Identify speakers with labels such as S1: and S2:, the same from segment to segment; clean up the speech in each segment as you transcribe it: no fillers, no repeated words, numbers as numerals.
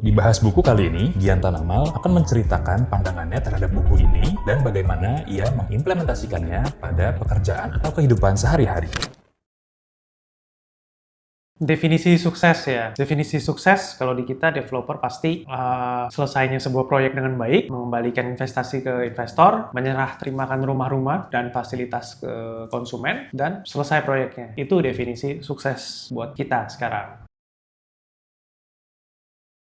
S1: Di Bahas Buku kali ini, Gian Tanamal akan menceritakan pandangannya terhadap buku ini dan bagaimana ia mengimplementasikannya pada pekerjaan atau kehidupan sehari-hari.
S2: Definisi sukses ya. Definisi sukses kalau di kita developer pasti selesainya sebuah proyek dengan baik, mengembalikan investasi ke investor, menyerah terimakan rumah-rumah dan fasilitas ke konsumen, dan selesai proyeknya. Itu definisi sukses buat kita sekarang.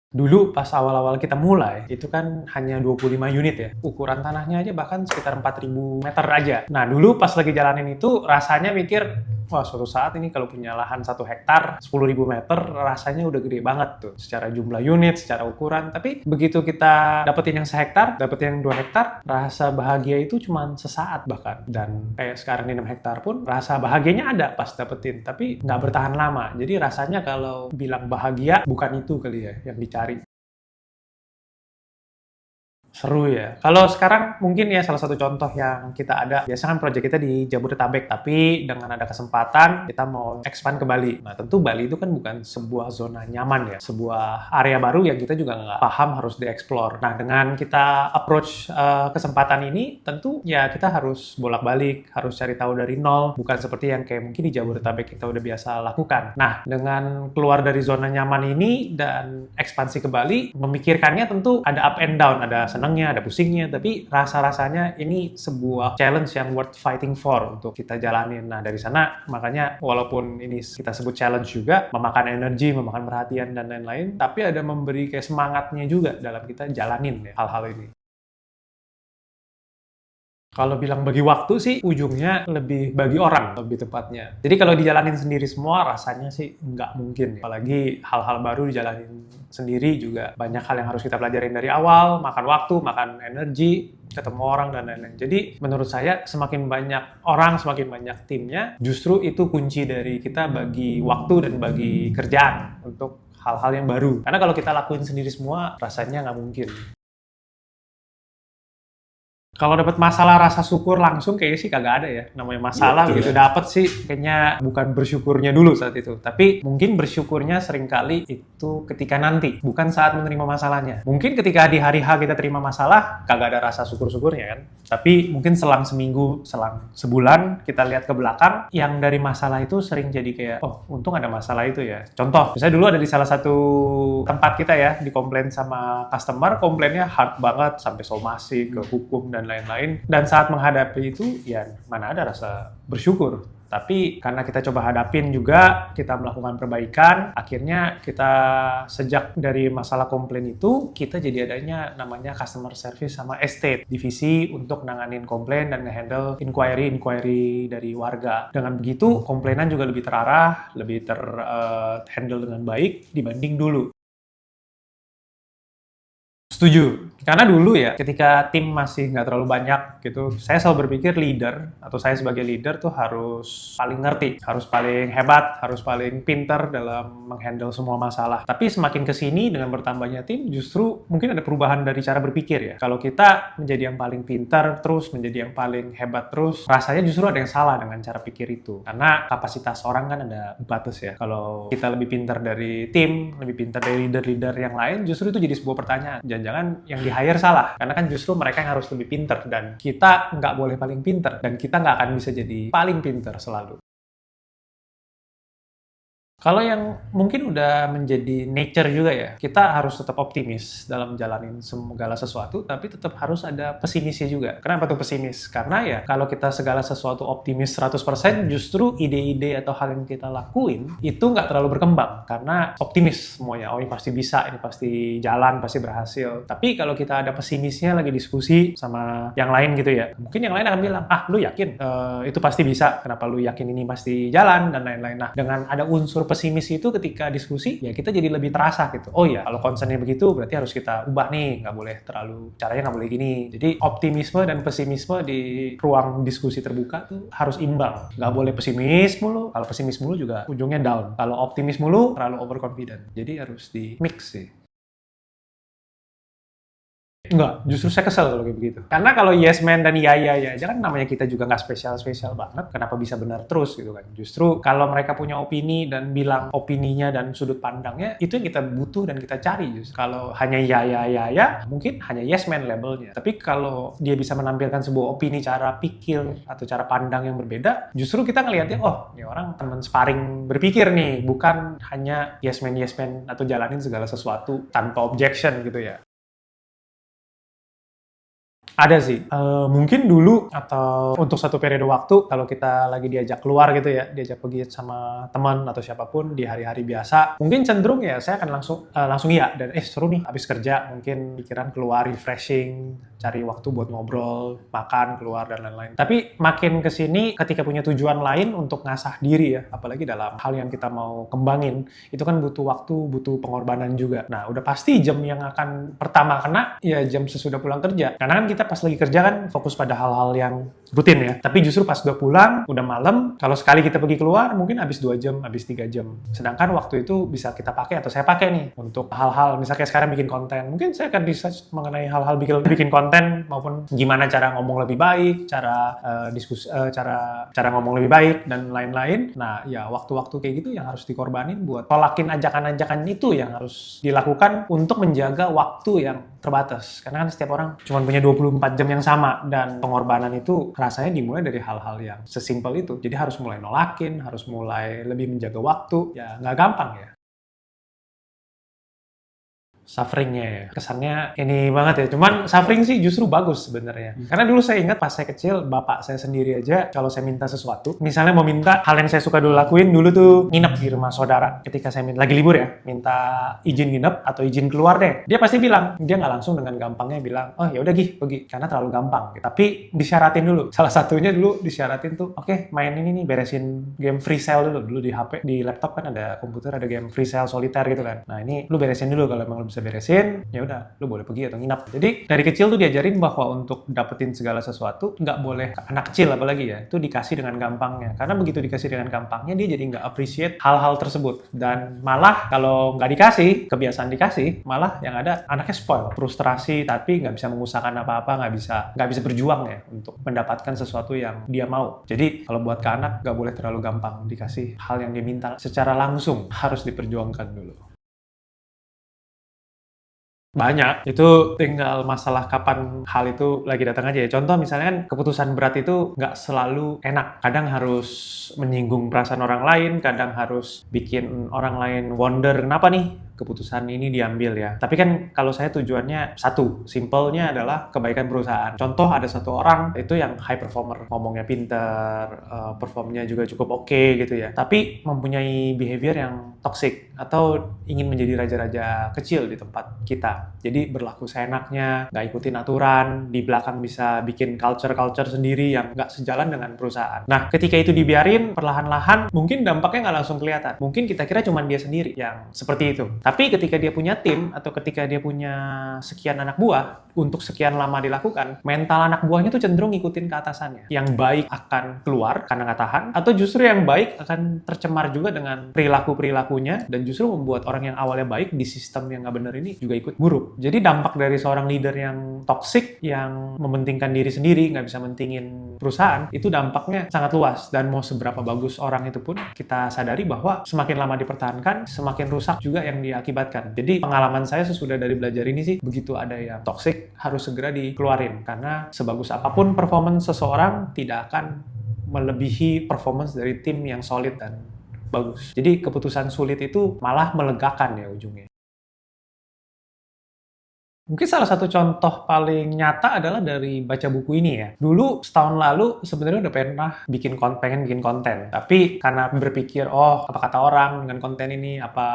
S2: Dulu pas awal-awal kita mulai, itu kan hanya 25 unit ya. Ukuran tanahnya aja bahkan sekitar 4.000 meter aja. Nah, dulu pas lagi jalanin itu, rasanya mikir, wah suatu saat ini kalau punya lahan 1 hektar, 10.000 meter, rasanya udah gede banget tuh. Secara jumlah unit, secara ukuran. Tapi begitu kita dapetin yang 1 hektar, dapetin yang 2 hektar, rasa bahagia itu cuma sesaat bahkan. Dan kayak sekarang di 6 hektar pun, rasa bahagianya ada pas dapetin. Tapi nggak bertahan lama. Jadi rasanya kalau bilang bahagia, bukan itu kali ya yang dicari. Seru ya. Kalau sekarang mungkin ya salah satu contoh yang kita ada, biasanya kan proyek kita di Jabodetabek, tapi dengan ada kesempatan kita mau expand ke Bali. Nah tentu Bali itu kan bukan sebuah zona nyaman ya, sebuah area baru yang kita juga nggak paham harus dieksplor. Nah dengan kita approach kesempatan ini, tentu ya kita harus bolak-balik, harus cari tahu dari nol, bukan seperti yang kayak mungkin di Jabodetabek kita udah biasa lakukan. Nah dengan keluar dari zona nyaman ini dan ekspansi ke Bali, memikirkannya tentu ada up and down, ada senang, ada pusingnya, tapi rasa-rasanya ini sebuah challenge yang worth fighting for untuk kita jalanin. Nah, dari sana makanya walaupun ini kita sebut challenge juga, memakan energi, memakan perhatian, dan lain-lain, tapi ada memberi kayak semangatnya juga dalam kita jalanin ya, hal-hal ini. Kalau bilang bagi waktu sih, ujungnya lebih bagi orang, lebih tepatnya. Jadi kalau dijalanin sendiri semua, rasanya sih nggak mungkin. Apalagi hal-hal baru dijalanin sendiri juga. Banyak hal yang harus kita pelajarin dari awal, makan waktu, makan energi, ketemu orang, dan lain-lain. Jadi menurut saya, semakin banyak orang, semakin banyak timnya, justru itu kunci dari kita bagi waktu dan bagi kerjaan untuk hal-hal yang baru. Karena kalau kita lakuin sendiri semua, rasanya nggak mungkin. Kalau dapat masalah rasa syukur langsung kayaknya sih kagak ada ya. Namanya masalah begitu dapat sih kayaknya bukan bersyukurnya dulu saat itu. Tapi mungkin bersyukurnya seringkali itu ketika nanti, bukan saat menerima masalahnya. Mungkin ketika di hari H kita terima masalah, kagak ada rasa syukur-syukurnya kan. Tapi mungkin selang seminggu, selang sebulan, kita lihat ke belakang, yang dari masalah itu sering jadi kayak, oh untung ada masalah itu ya. Contoh, misalnya dulu ada di salah satu tempat kita ya, dikomplain sama customer, komplainnya hard banget, sampai somasi, ke hukum, dan lain-lain. Dan saat menghadapi itu, ya mana ada rasa bersyukur. Tapi karena kita coba hadapin juga, kita melakukan perbaikan, akhirnya kita sejak dari masalah komplain itu, kita jadi adanya namanya customer service sama estate, divisi untuk nanganin komplain dan nge-handle inquiry dari warga. Dengan begitu, komplainan juga lebih terarah, lebih handle dengan baik dibanding dulu. Setuju. Karena dulu ya, ketika tim masih nggak terlalu banyak gitu, saya selalu berpikir leader, atau saya sebagai leader tuh harus paling ngerti, harus paling hebat, harus paling pinter dalam menghandle semua masalah. Tapi semakin kesini dengan bertambahnya tim, justru mungkin ada perubahan dari cara berpikir ya. Kalau kita menjadi yang paling pinter terus, menjadi yang paling hebat terus, rasanya justru ada yang salah dengan cara pikir itu. Karena kapasitas orang kan ada batas ya. Kalau kita lebih pinter dari tim, lebih pinter dari leader-leader yang lain, justru itu jadi sebuah pertanyaan. Jangan-jangan yang di-hire salah, karena kan justru mereka yang harus lebih pinter, dan kita nggak boleh paling pinter, dan kita nggak akan bisa jadi paling pinter selalu. Kalau yang mungkin udah menjadi nature juga ya, kita harus tetap optimis dalam jalanin segala sesuatu, tapi tetap harus ada pesimisnya juga. Kenapa tuh pesimis? Karena ya, kalau kita segala sesuatu optimis 100%, justru ide-ide atau hal yang kita lakuin, itu nggak terlalu berkembang. Karena optimis semuanya, oh ini pasti bisa, ini pasti jalan, pasti berhasil. Tapi kalau kita ada pesimisnya, lagi diskusi sama yang lain gitu ya, mungkin yang lain akan bilang, lu yakin itu pasti bisa, kenapa lu yakin ini pasti jalan, dan lain-lain. Nah, dengan ada unsur pesimis itu ketika diskusi, ya kita jadi lebih terasa gitu. Oh ya, kalau concernnya begitu, berarti harus kita ubah nih. Nggak boleh terlalu, caranya nggak boleh gini. Jadi optimisme dan pesimisme di ruang diskusi terbuka tuh harus imbang. Nggak boleh pesimis mulu. Kalau pesimis mulu juga ujungnya down. Kalau optimis mulu, terlalu overconfident. Jadi harus di mix sih. Enggak, justru saya kesel kalau kayak begitu. Karena kalau yes man dan iya iya ya, aja kan namanya kita juga nggak spesial-spesial banget, kenapa bisa benar terus gitu kan. Justru kalau mereka punya opini dan bilang opininya dan sudut pandangnya, itu yang kita butuh dan kita cari justru. Kalau hanya ya, mungkin hanya yes man labelnya. Tapi kalau dia bisa menampilkan sebuah opini, cara pikir, atau cara pandang yang berbeda, justru kita ngelihatnya, oh ini orang teman sparring berpikir nih, bukan hanya yes man atau jalanin segala sesuatu tanpa objection gitu ya. Ada sih, mungkin dulu atau untuk satu periode waktu kalau kita lagi diajak keluar gitu ya, diajak pergi sama teman atau siapapun di hari-hari biasa, mungkin cenderung ya saya akan langsung iya dan seru nih habis kerja mungkin pikiran keluar refreshing, cari waktu buat ngobrol, makan, keluar dan lain-lain. Tapi makin kesini ketika punya tujuan lain untuk ngasah diri ya, apalagi dalam hal yang kita mau kembangin, itu kan butuh waktu, butuh pengorbanan juga. Nah, udah pasti jam yang akan pertama kena ya jam sesudah pulang kerja. Karena kan kita pas lagi kerja kan fokus pada hal-hal yang rutin ya. Tapi justru pas udah pulang, udah malam, kalau sekali kita pergi keluar mungkin habis 2 jam, habis 3 jam. Sedangkan waktu itu bisa kita pakai atau saya pakai nih untuk hal-hal misalnya sekarang bikin konten. Mungkin saya akan research mengenai hal-hal bikin konten maupun gimana cara ngomong lebih baik, cara cara ngomong lebih baik dan lain-lain. Nah, ya waktu-waktu kayak gitu yang harus dikorbanin buat tolakin ajakan-ajakan itu yang harus dilakukan untuk menjaga waktu yang terbatas. Karena kan setiap orang cuma punya 24 jam yang sama dan pengorbanan itu rasanya dimulai dari hal-hal yang sesimpel itu. Jadi harus mulai nolakin, harus mulai lebih menjaga waktu. Ya nggak gampang ya. Sufferingnya ya. Kesannya ini banget ya. Cuman suffering sih justru bagus sebenarnya. Karena dulu saya ingat pas saya kecil, bapak saya sendiri aja kalau saya minta sesuatu, misalnya mau minta hal yang saya suka dulu lakuin, dulu tuh nginep di rumah saudara. Ketika saya lagi libur ya, minta izin nginep atau izin keluar deh. Dia pasti bilang, dia nggak langsung dengan gampangnya bilang, oh ya udah pergi, karena terlalu gampang. Tapi disyaratin dulu. Salah satunya dulu disyaratin tuh, oke, main ini nih, beresin game free cell dulu. Dulu di HP, di laptop kan ada komputer, ada game free cell solitaire gitu kan. Nah ini lu beresin dulu kalau emang lu bisa beresin, ya udah, lu boleh pergi atau nginap. Jadi dari kecil tuh diajarin bahwa untuk dapetin segala sesuatu nggak boleh, anak kecil apalagi ya, itu dikasih dengan gampangnya. Karena begitu dikasih dengan gampangnya, dia jadi nggak appreciate hal-hal tersebut. Dan malah kalau nggak dikasih, kebiasaan dikasih, malah yang ada anaknya spoil, frustrasi, tapi nggak bisa mengusahakan apa-apa, nggak bisa berjuang ya untuk mendapatkan sesuatu yang dia mau. Jadi kalau buat ke anak nggak boleh terlalu gampang dikasih hal yang dia minta secara langsung, harus diperjuangkan dulu. Banyak, itu tinggal masalah kapan hal itu lagi datang aja ya. Contoh misalnya kan keputusan berat itu nggak selalu enak. Kadang harus menyinggung perasaan orang lain, kadang harus bikin orang lain wonder, kenapa nih keputusan ini diambil ya. Tapi kan kalau saya tujuannya satu, simpelnya adalah kebaikan perusahaan. Contoh ada satu orang itu yang high performer, ngomongnya pinter, performnya juga cukup oke gitu ya. Tapi mempunyai behavior yang toxic atau ingin menjadi raja-raja kecil di tempat kita. Jadi berlaku seenaknya, nggak ikutin aturan, di belakang bisa bikin culture-culture sendiri yang nggak sejalan dengan perusahaan. Nah, ketika itu dibiarin, perlahan-lahan mungkin dampaknya nggak langsung kelihatan. Mungkin kita kira cuma dia sendiri yang seperti itu. Tapi ketika dia punya tim, atau ketika dia punya sekian anak buah, untuk sekian lama dilakukan, mental anak buahnya tuh cenderung ngikutin ke atasannya. Yang baik akan keluar karena nggak tahan, atau justru yang baik akan tercemar juga dengan perilaku-perilakunya, dan justru membuat orang yang awalnya baik di sistem yang nggak bener ini juga ikut buruk. Jadi dampak dari seorang leader yang toksik, yang mementingkan diri sendiri, nggak bisa mentingin perusahaan, itu dampaknya sangat luas. Dan mau seberapa bagus orang itu pun, kita sadari bahwa semakin lama dipertahankan, semakin rusak juga yang diakibatkan. Jadi pengalaman saya sesudah dari belajar ini sih, begitu ada yang toksik, harus segera dikeluarin. Karena sebagus apapun performance seseorang, tidak akan melebihi performance dari tim yang solid dan bagus. Jadi keputusan sulit itu malah melegakan ya ujungnya. Mungkin salah satu contoh paling nyata adalah dari baca buku ini ya. Dulu setahun lalu sebenarnya udah pernah pengen bikin konten. Tapi karena berpikir, oh apa kata orang dengan konten ini, apa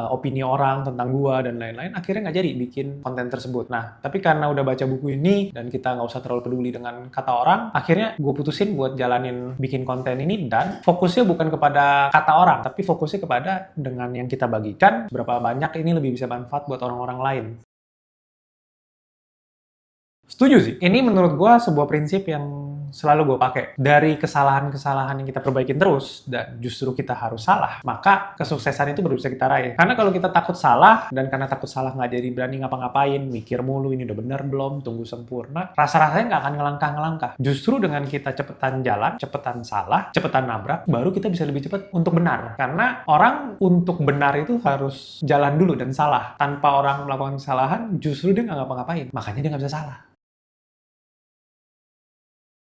S2: opini orang tentang gua dan lain-lain, akhirnya nggak jadi bikin konten tersebut. Nah, tapi karena udah baca buku ini dan kita nggak usah terlalu peduli dengan kata orang, akhirnya gue putusin buat jalanin bikin konten ini, dan fokusnya bukan kepada kata orang, tapi fokusnya kepada dengan yang kita bagikan, berapa banyak ini lebih bisa manfaat buat orang-orang lain. Setuju sih. Ini menurut gue sebuah prinsip yang selalu gue pakai. Dari kesalahan-kesalahan yang kita perbaikin terus, dan justru kita harus salah, maka kesuksesan itu baru bisa kita raih. Karena kalau kita takut salah, dan karena takut salah nggak jadi berani ngapa-ngapain, mikir mulu, ini udah bener belum, tunggu sempurna, rasa-rasanya nggak akan ngelangkah-ngelangkah. Justru dengan kita cepetan jalan, cepetan salah, cepetan nabrak, baru kita bisa lebih cepat untuk benar. Karena orang untuk benar itu harus jalan dulu dan salah. Tanpa orang melakukan kesalahan, justru dia nggak ngapa-ngapain. Makanya dia nggak bisa salah.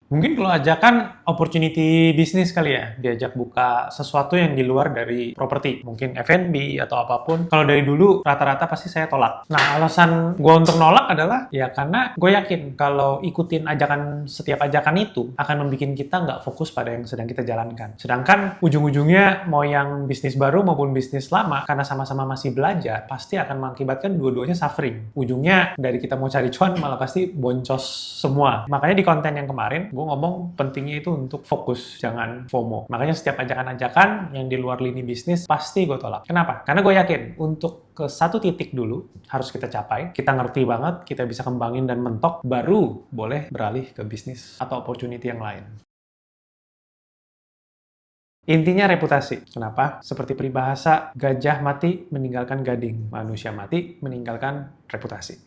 S2: Mungkin kalau ajakan opportunity bisnis kali ya, diajak buka sesuatu yang di luar dari properti, mungkin F&B atau apapun. Kalau dari dulu rata-rata pasti saya tolak. Nah, alasan gue untuk nolak adalah ya karena gue yakin kalau ikutin ajakan setiap ajakan itu akan membuat kita nggak fokus pada yang sedang kita jalankan. Sedangkan ujung-ujungnya mau yang bisnis baru maupun bisnis lama, karena sama-sama masih belajar, pasti akan mengakibatkan dua-duanya suffering. Ujungnya dari kita mau cari cuan malah pasti boncos semua. Makanya di konten yang kemarin gue ngomong pentingnya itu untuk fokus, jangan FOMO. Makanya setiap ajakan-ajakan yang di luar lini bisnis pasti gue tolak. Kenapa? Karena gue yakin untuk ke satu titik dulu harus kita capai, kita ngerti banget, kita bisa kembangin dan mentok, baru boleh beralih ke bisnis atau opportunity yang lain. Intinya reputasi. Kenapa? Seperti peribahasa, gajah mati meninggalkan gading, manusia mati meninggalkan reputasi.